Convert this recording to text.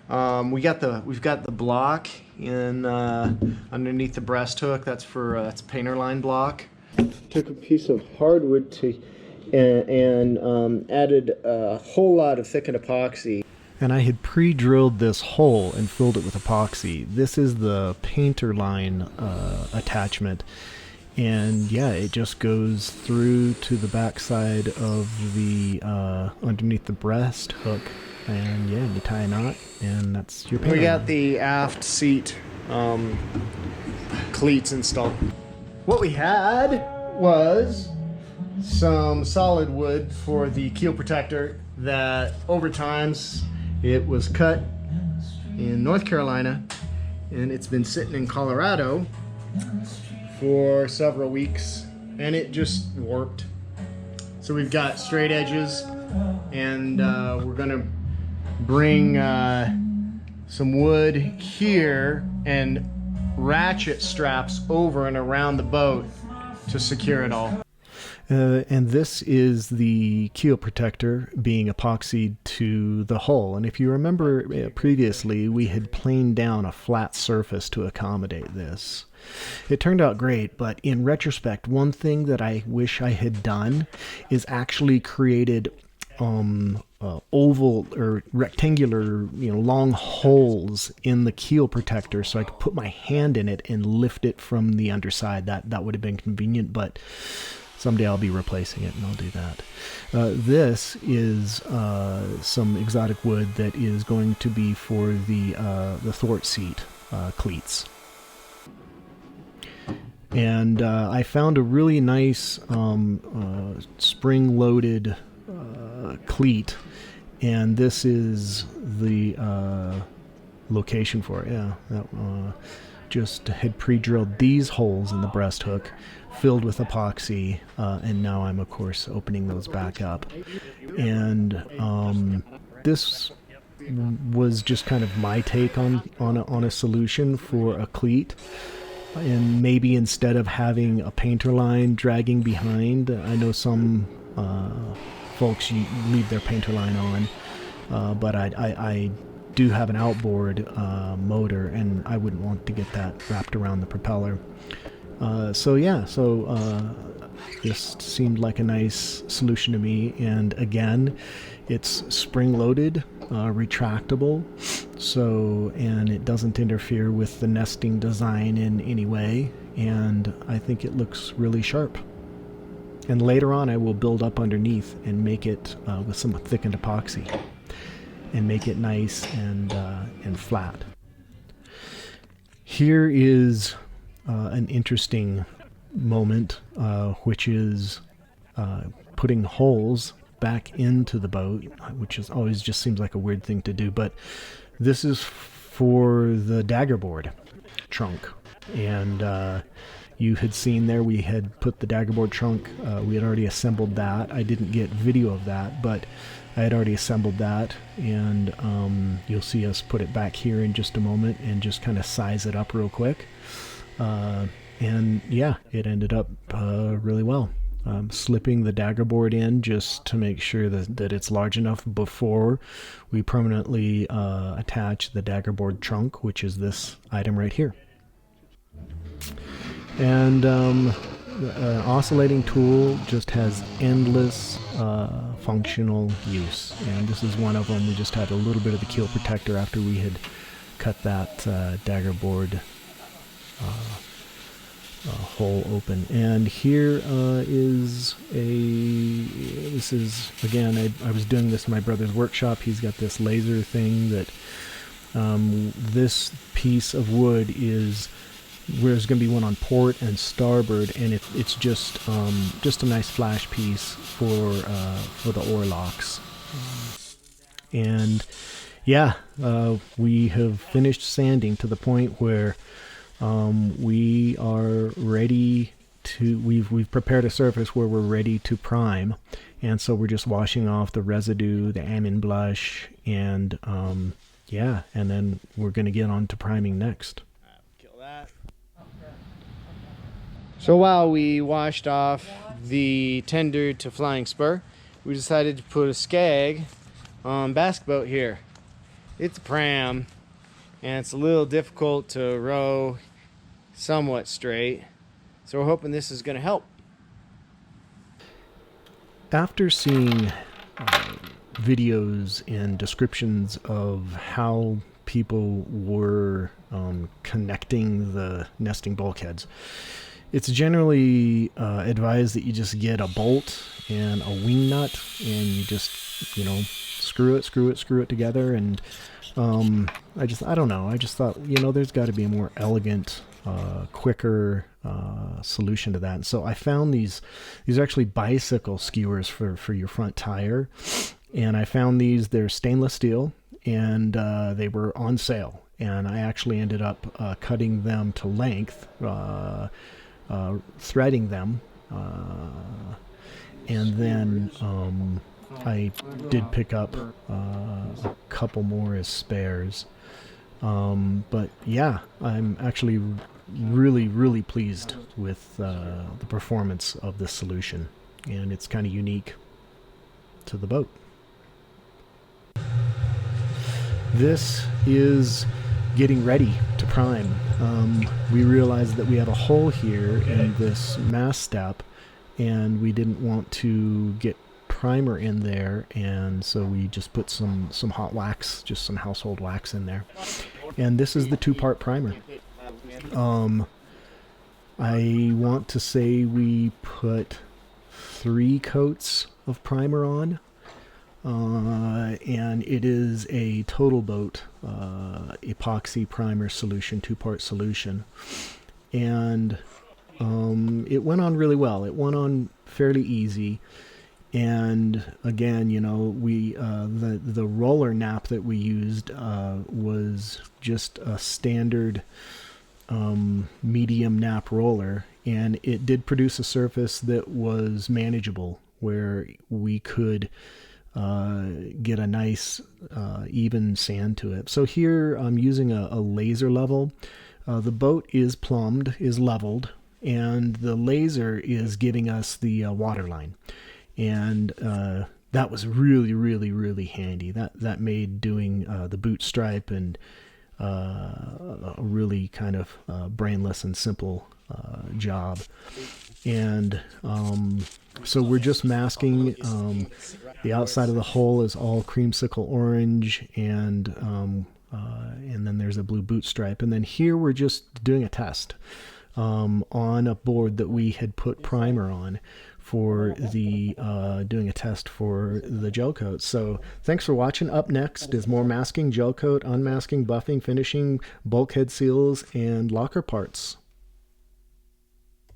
We've got the block in underneath the breast hook. That's for that's painter line block. Took a piece of hardwood and added a whole lot of thickened epoxy. And I had pre-drilled this hole and filled it with epoxy. This is the painter line attachment. And yeah, it just goes through to the backside of the underneath the breast hook, and yeah, you tie a knot, and that's your painter. We got the aft seat cleats installed. What we had was some solid wood for the keel protector that over times it was cut in North Carolina, and it's been sitting in Colorado for several weeks, and it just warped. So we've got straight edges, and we're gonna bring some wood here and ratchet straps over and around the boat to secure it all. And this is the keel protector being epoxied to the hull. And if you remember previously, we had planed down a flat surface to accommodate this. It turned out great, but in retrospect, one thing that I wish I had done is actually created oval or rectangular, long holes in the keel protector so I could put my hand in it and lift it from the underside. That would have been convenient, but someday I'll be replacing it, and I'll do that. This is some exotic wood that is going to be for the thwart seat cleats. And I found a really nice spring-loaded cleat, and this is the location for it. Yeah, just had pre-drilled these holes in the breast hook, filled with epoxy, and now I'm of course opening those back up. And this was just kind of my take on a solution for a cleat. And maybe instead of having a painter line dragging behind, I know some folks leave their painter line on, but I do have an outboard motor, and I wouldn't want to get that wrapped around the propeller. So this seemed like a nice solution to me. And again, it's spring-loaded, retractable, and it doesn't interfere with the nesting design in any way, and I think it looks really sharp. And later on I will build up underneath and make it with some thickened epoxy and make it nice and flat. Here is an interesting moment, which is putting holes back into the boat, which is always just seems like a weird thing to do, but this is for the daggerboard trunk. And you had seen there we had put the daggerboard trunk, we had already assembled that. I didn't get video of that, but I had already assembled that, and you'll see us put it back here in just a moment and just kind of size it up real quick. And yeah, it ended up really well. Slipping the daggerboard in just to make sure that it's large enough before we permanently attach the daggerboard trunk, which is this item right here. And an oscillating tool just has endless functional use, and this is one of them. We just had a little bit of the keel protector after we had cut that daggerboard hole open. And here is this is, again, I was doing this in my brother's workshop. He's got this laser thing that this piece of wood is where there's going to be one on port and starboard, and it's just a nice flash piece for the oar locks. And yeah, we have finished sanding to the point where we are ready to, we've prepared a surface where we're ready to prime, and so we're just washing off the residue, the amine blush, and yeah, and then we're going to get on to priming next. Kill that. So while we washed off the tender to flying spur, we decided to put a Skeg on basket boat here. It's a pram, and it's a little difficult to row somewhat straight. So we're hoping this is going to help. After seeing videos and descriptions of how people were connecting the nesting bulkheads, it's generally advised that you just get a bolt and a wing nut, and you just, you know, screw it together. And I don't know, I just thought, you know, there's got to be a more elegant, quicker solution to that. And so I found these are actually bicycle skewers for your front tire, and I found they're stainless steel, and they were on sale, and I actually ended up cutting them to length, threading them, and then I did pick up a couple more as spares. But yeah, I'm actually really pleased with the performance of this solution, and it's kind of unique to the boat. This is getting ready to prime. We realized that we have a hole here in this mast step, and we didn't want to get primer in there, and so we just put some hot wax, just some household wax in there. And this is the 2-part primer. I want to say we put 3 coats of primer on, and it is a Total Boat epoxy primer solution, 2-part solution, and it went on really well. It went on fairly easy. And again, you know, we the roller nap that we used was just a standard medium nap roller, and it did produce a surface that was manageable, where we could get a nice even sand to it. So here I'm using a laser level. The boat is plumbed, is leveled, and the laser is giving us the waterline. And that was really handy. That made doing the boot stripe and a really kind of brainless and simple job. And so we're just masking. The outside of the hole is all creamsicle orange, and then there's a blue boot stripe. And then here we're just doing a test on a board that we had put primer on, for the doing a test for the gel coat. So thanks for watching. Up next is more masking, gel coat, unmasking, buffing, finishing, bulkhead seals, and locker parts.